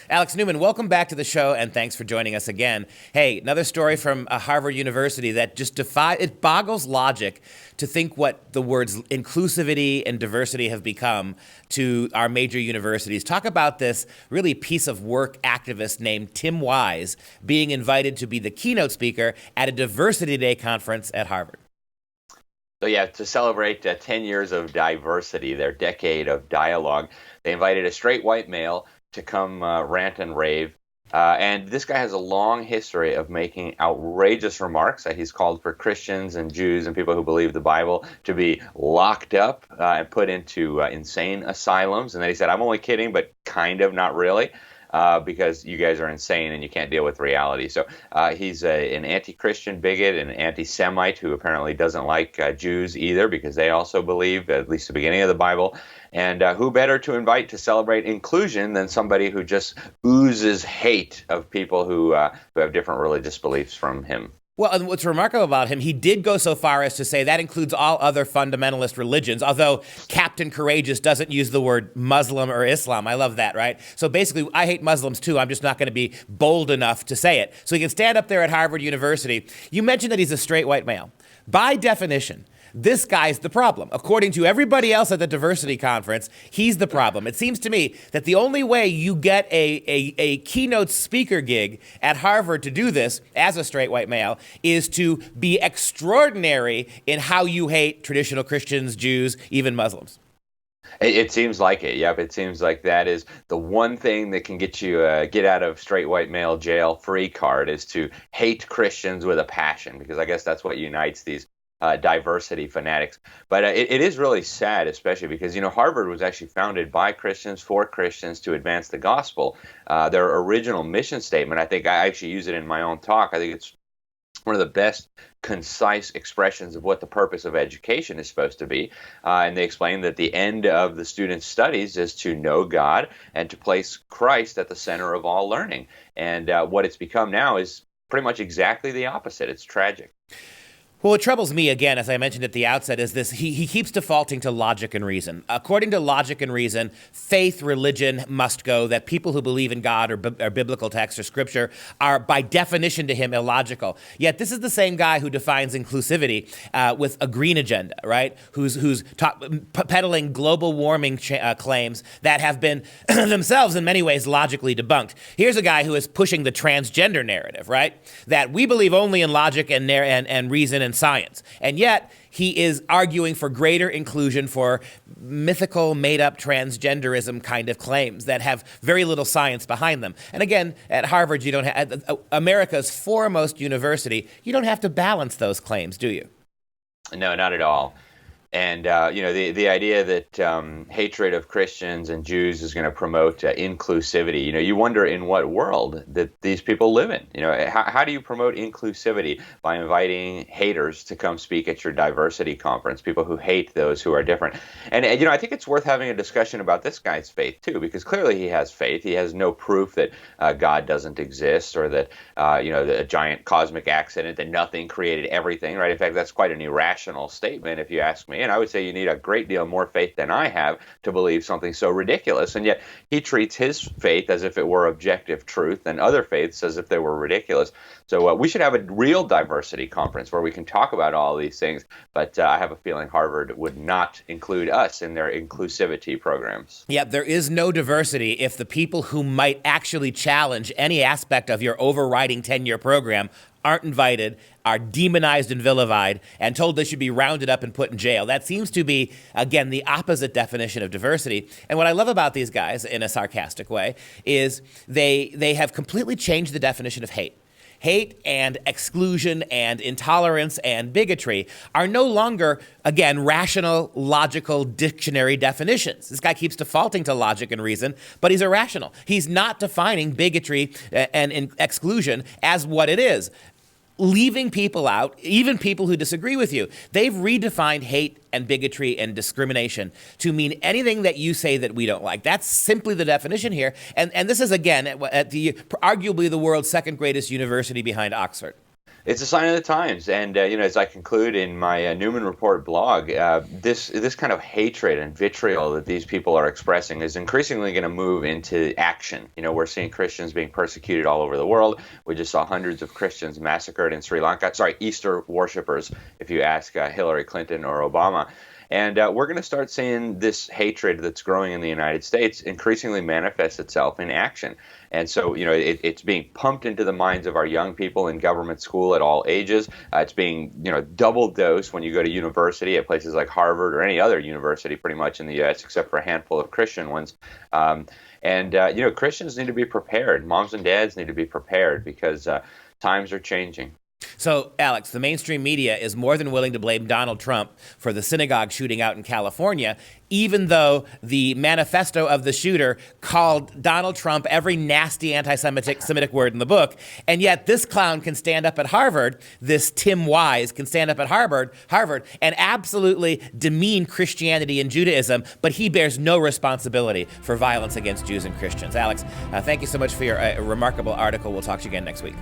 Alex Newman, welcome back to the show, and thanks for joining us again. Hey, another story from Harvard University that just it boggles logic to think what the words inclusivity and diversity have become to our major universities. Talk about this really piece of work activist named Tim Wise being invited to be the keynote speaker at a Diversity Day conference at Harvard. So yeah, to celebrate 10 years of diversity, their decade of dialogue, they invited a straight white male to come rant and rave. And this guy has a long history of making outrageous remarks. He's called for Christians and Jews and people who believe the Bible to be locked up and put into insane asylums. And then he said, I'm only kidding, but kind of not really. Because you guys are insane and you can't deal with reality. So he's an anti-Christian bigot, an anti-Semite who apparently doesn't like Jews either because they also believe, at least the beginning of the Bible. And who better to invite to celebrate inclusion than somebody who just oozes hate of people who have different religious beliefs from him. Well, and what's remarkable about him, he did go so far as to say that includes all other fundamentalist religions, although Captain Courageous doesn't use the word Muslim or Islam. I love that, right? So basically, I hate Muslims too. I'm just not going to be bold enough to say it. So he can stand up there at Harvard University. You mentioned that he's a straight white male. By definition, this guy's the problem. According to everybody else at the diversity conference, he's the problem. It seems to me that the only way you get a keynote speaker gig at Harvard to do this as a straight white male is to be extraordinary in how you hate traditional Christians, Jews, even Muslims. It seems like it. Yep, it seems like that is the one thing that can get you a get out of straight white male jail free card is to hate Christians with a passion, because I guess that's what unites these diversity fanatics. But it is really sad, especially because, Harvard was actually founded by Christians for Christians to advance the gospel. Their original mission statement, I think I actually use it in my own talk. I think it's one of the best concise expressions of what the purpose of education is supposed to be. And they explain that the end of the student's studies is to know God and to place Christ at the center of all learning. And what it's become now is pretty much exactly the opposite. It's tragic. Well, what troubles me, again, as I mentioned at the outset, is this. He keeps defaulting to logic and reason. According to logic and reason, faith, religion must go, that people who believe in God or biblical text or scripture are, by definition to him, illogical. Yet this is the same guy who defines inclusivity with a green agenda, right? Who's peddling global warming claims that have been themselves, in many ways, logically debunked. Here's a guy who is pushing the transgender narrative, right? That we believe only in logic and reason and science. And yet, he is arguing for greater inclusion for mythical, made-up transgenderism kind of claims that have very little science behind them. And again, at Harvard, you don't have America's foremost university. You don't have to balance those claims, do you? No, not at all. And, the idea that hatred of Christians and Jews is going to promote inclusivity, you wonder in what world that these people live in. How do you promote inclusivity? By inviting haters to come speak at your diversity conference, people who hate those who are different. And I think it's worth having a discussion about this guy's faith, too, because clearly he has faith. He has no proof that God doesn't exist or that, a giant cosmic accident, that nothing created everything, right? In fact, that's quite an irrational statement, if you ask me. And I would say you need a great deal more faith than I have to believe something so ridiculous. And yet he treats his faith as if it were objective truth and other faiths as if they were ridiculous. So we should have a real diversity conference where we can talk about all these things. But I have a feeling Harvard would not include us in their inclusivity programs. Yeah, there is no diversity if the people who might actually challenge any aspect of your overriding 10-year program aren't invited, are demonized and vilified, and told they should be rounded up and put in jail. That seems to be, again, the opposite definition of diversity. And what I love about these guys, in a sarcastic way, is they have completely changed the definition of hate. Hate and exclusion and intolerance and bigotry are no longer, again, rational, logical dictionary definitions. This guy keeps defaulting to logic and reason, but he's irrational. He's not defining bigotry and exclusion as what it is, leaving people out, even people who disagree with you. They've redefined hate and bigotry and discrimination to mean anything that you say that we don't like. That's simply the definition here. And this is, again, at arguably the world's second greatest university behind Oxford. It's a sign of the times, and as I conclude in my Newman Report blog, this kind of hatred and vitriol that these people are expressing is increasingly going to move into action. We're seeing Christians being persecuted all over the world. We just saw hundreds of Christians massacred in Sri Lanka. Sorry, Easter worshippers, if you ask Hillary Clinton or Obama. And we're going to start seeing this hatred that's growing in the United States increasingly manifest itself in action. And so, it's being pumped into the minds of our young people in government school at all ages. It's being, double dosed when you go to university at places like Harvard or any other university pretty much in the U.S., except for a handful of Christian ones. Christians need to be prepared. Moms and dads need to be prepared because times are changing. So, Alex, the mainstream media is more than willing to blame Donald Trump for the synagogue shooting out in California, even though the manifesto of the shooter called Donald Trump every nasty anti-Semitic word in the book. And yet this clown can stand up at Harvard, this Tim Wise can stand up at Harvard, and absolutely demean Christianity and Judaism, but he bears no responsibility for violence against Jews and Christians. Alex, thank you so much for your remarkable article. We'll talk to you again next week.